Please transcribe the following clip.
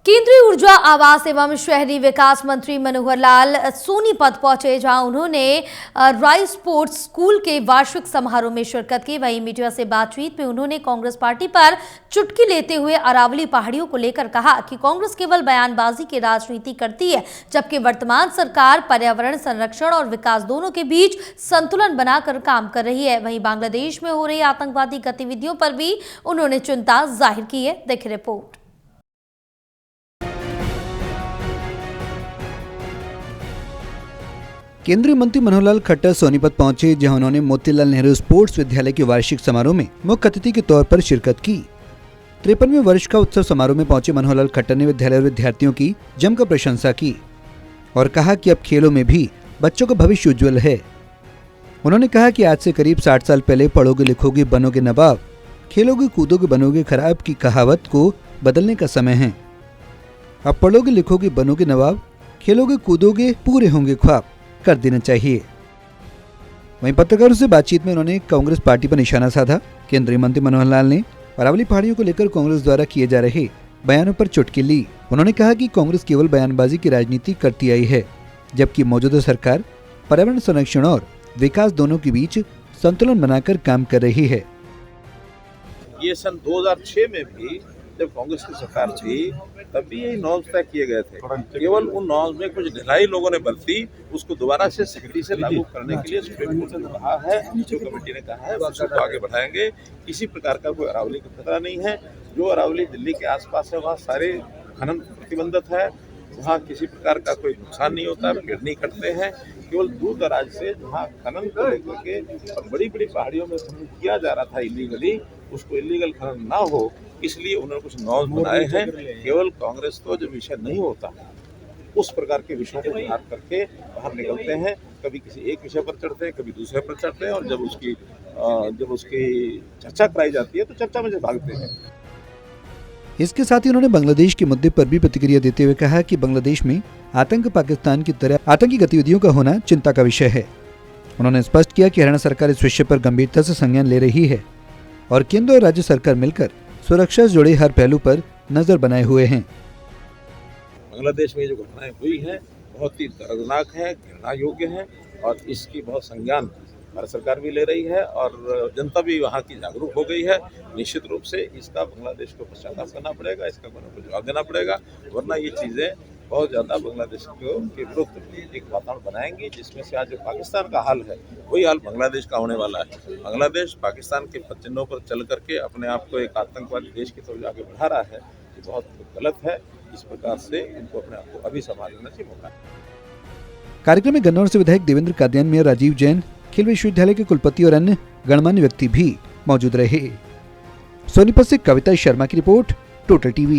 केंद्रीय ऊर्जा आवास एवं शहरी विकास मंत्री मनोहर लाल सोनीपत पहुंचे, जहां उन्होंने राइस स्पोर्ट्स स्कूल के वार्षिक समारोह में शिरकत की। वहीं मीडिया से बातचीत में उन्होंने कांग्रेस पार्टी पर चुटकी लेते हुए अरावली पहाड़ियों को लेकर कहा कि कांग्रेस केवल बयानबाजी की राजनीति करती है, जबकि वर्तमान सरकार पर्यावरण संरक्षण और विकास दोनों के बीच संतुलन बनाकर काम कर रही है। वहीं बांग्लादेश में हो रही आतंकवादी गतिविधियों पर भी उन्होंने चिंता जाहिर की है। देखिए रिपोर्ट। केंद्रीय मंत्री मनोहर लाल खट्टर सोनीपत पहुंचे, जहां उन्होंने मोतीलाल नेहरू स्पोर्ट्स विद्यालय के वार्षिक समारोह में मुख्य अतिथि के तौर पर शिरकत की। 53वें वर्ष का उत्सव समारोह में पहुंचे मनोहर लाल खट्टर ने विद्यालय और विद्यार्थियों की जमकर प्रशंसा की और कहा कि अब खेलों में भी बच्चों का भविष्य उज्जवल है। उन्होंने कहा कि आज से करीब 60 साल पहले पढ़ोगे लिखोगे बनोगे नवाब, खेलोगे कूदोगे बनोगे खराब की कहावत को बदलने का समय है। अब पढ़ोगे लिखोगे बनोगे नवाब, खेलोगे कूदोगे पूरे होंगे ख्वाब कर देना चाहिए। वहीं पत्रकारों से बातचीत में उन्होंने कांग्रेस पार्टी पर निशाना साधा। केंद्रीय मंत्री मनोहर लाल ने अरावली पहाड़ियों को लेकर कांग्रेस द्वारा किए जा रहे बयानों पर चुटकी ली। उन्होंने कहा कि कांग्रेस केवल बयानबाजी की राजनीति करती आई है, जबकि मौजूदा सरकार पर्यावरण संरक्षण और विकास दोनों के बीच संतुलन बनाकर काम कर रही है। ये सन 2006 में भी जब कांग्रेस की सरकार थी तब भी यही नॉर्म्स तय किए गए थे। केवल उन नॉर्म्स में कुछ ढिलाई लोगों ने बरती, उसको दोबारा से सख्ती से लागू करने के लिए सुप्रीम कोर्ट ने कहा है, जो कमेटी ने कहा है उसको आगे बढ़ाएंगे। किसी प्रकार का कोई अरावली का खतरा नहीं है। जो अरावली दिल्ली के आसपास है वहाँ सारे खनन प्रतिबंधित है, वहाँ किसी प्रकार का कोई नुकसान नहीं होता, पेड़ नहीं कटते हैं। केवल दूर दराज से जहाँ खनन को लेकर के और बड़ी बड़ी पहाड़ियों में खनन किया जा रहा था इलीगली, उसको इलीगल खनन ना हो, इसलिए उन्होंने कुछ नॉर्म्स बनाए हैं। केवल कांग्रेस तो जो विषय नहीं होता उस प्रकार के विषयों को उधार करके बाहर निकलते हैं। कभी किसी एक विषय पर चढ़ते हैं, कभी दूसरे पर चढ़ते हैं, और जब उसकी चर्चा कराई जाती है तो चर्चा में भागते हैं। इसके साथ ही उन्होंने बांग्लादेश के मुद्दे पर भी प्रतिक्रिया देते हुए कहा कि बांग्लादेश में आतंक पाकिस्तान की तरह आतंकी गतिविधियों का होना चिंता का विषय है। उन्होंने स्पष्ट किया कि हरियाणा सरकार इस विषय पर गंभीरता से संज्ञान ले रही है और केंद्र और राज्य सरकार मिलकर सुरक्षा से जुड़े हर पहलू पर नजर बनाए हुए हैं। बांग्लादेश में जो घटनाएं हुई हैं बहुत ही दर्दनाक है, घृणा योग्य है, और इसकी बहुत संज्ञान भारत सरकार भी ले रही है और जनता भी वहाँ की जागरूक हो गई है। निश्चित रूप से इसका बांग्लादेश को पश्चाताप करना पड़ेगा, इसका को जवाब देना पड़ेगा, वरना ये चीज़ें बहुत ज़्यादा बांग्लादेश के विरुद्ध एक वातावरण बनाएंगी, जिसमें से आज जो पाकिस्तान का हाल है वही हाल बांग्लादेश का होने वाला है। बांग्लादेश पाकिस्तान के पदचिह्नों पर चल करके अपने आप को एक आतंकवादी देश की तरफ आगे बढ़ा रहा है, ये बहुत गलत है। इस प्रकार से इनको अपने आप को अभी संभाल लेना चाहिए। मौका कार्यक्रम में गन्नौर से विधायक देवेंद्र कादियान, मेयर राजीव जैन, खेल विश्वविद्यालय के कुलपति और अन्य गणमान्य व्यक्ति भी मौजूद रहे। सोनीपत से कविता शर्मा की रिपोर्ट, टोटल टीवी।